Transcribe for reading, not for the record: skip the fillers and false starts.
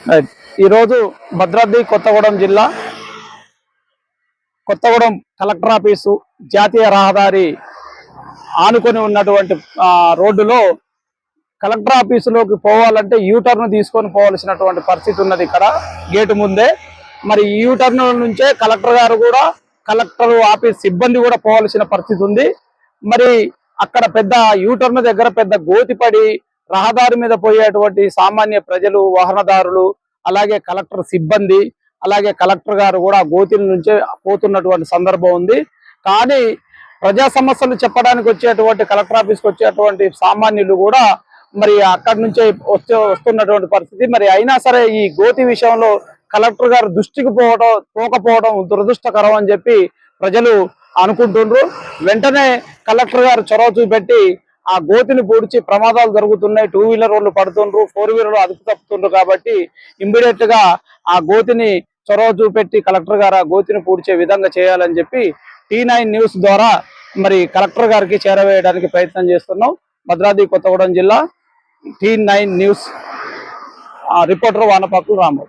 Right. ఈరోజు భద్రాద్రి కొత్తగూడెం జిల్లా Kothagudem collector office జాతీయ రహదారి ఆనుకొని ఉన్నటువంటి రోడ్డులో కలెక్టర్ ఆఫీసులోకి పోవాలంటే యూటర్న్ తీసుకొని పోవాల్సినటువంటి పరిస్థితి ఉన్నది. ఇక్కడ గేటు ముందే మరి యూటర్న్ నుంచే కలెక్టర్ గారు కూడా కలెక్టర్ ఆఫీస్ సిబ్బంది కూడా పోవాల్సిన పరిస్థితి ఉంది. మరి అక్కడ పెద్ద యూటర్న్ దగ్గర పెద్ద గోతిపడి రహదారి మీద పోయేటువంటి సామాన్య ప్రజలు, వాహనదారులు, అలాగే కలెక్టర్ సిబ్బంది, అలాగే కలెక్టర్ గారు కూడా గోతుల నుంచే పోతున్నటువంటి సందర్భం ఉంది. కానీ ప్రజా సమస్యలు చెప్పడానికి వచ్చేటువంటి కలెక్టర్ ఆఫీస్కి వచ్చేటువంటి సామాన్యులు కూడా మరి అక్కడి నుంచే వస్తున్నటువంటి పరిస్థితి. మరి అయినా సరే ఈ గోతి విషయంలో కలెక్టర్ గారు దృష్టికి పోకపోవడం దురదృష్టకరం అని చెప్పి ప్రజలు అనుకుంటుండ్రు. వెంటనే కలెక్టర్ గారు చొరవ చూపెట్టి ఆ గోతిని పూడ్చి ప్రమాదాలు జరుగుతున్నాయి, 2 వీలర్ రోడ్లు పడుతుండ్రు, 4 వీలర్లు అదుపు తప్పుతుండ్రు. కాబట్టి ఇమ్మీడియట్ గా ఆ గోతిని చొరవ చూపెట్టి కలెక్టర్ గారు ఆ గోతిని పూడ్చే విధంగా చేయాలని చెప్పి T9 న్యూస్ ద్వారా మరి కలెక్టర్ గారికి చేరవేయడానికి ప్రయత్నం చేస్తున్నాం. భద్రాద్రి కొత్తగూడెం జిల్లా T9 న్యూస్ రిపోర్టర్ వానపాకు రాము.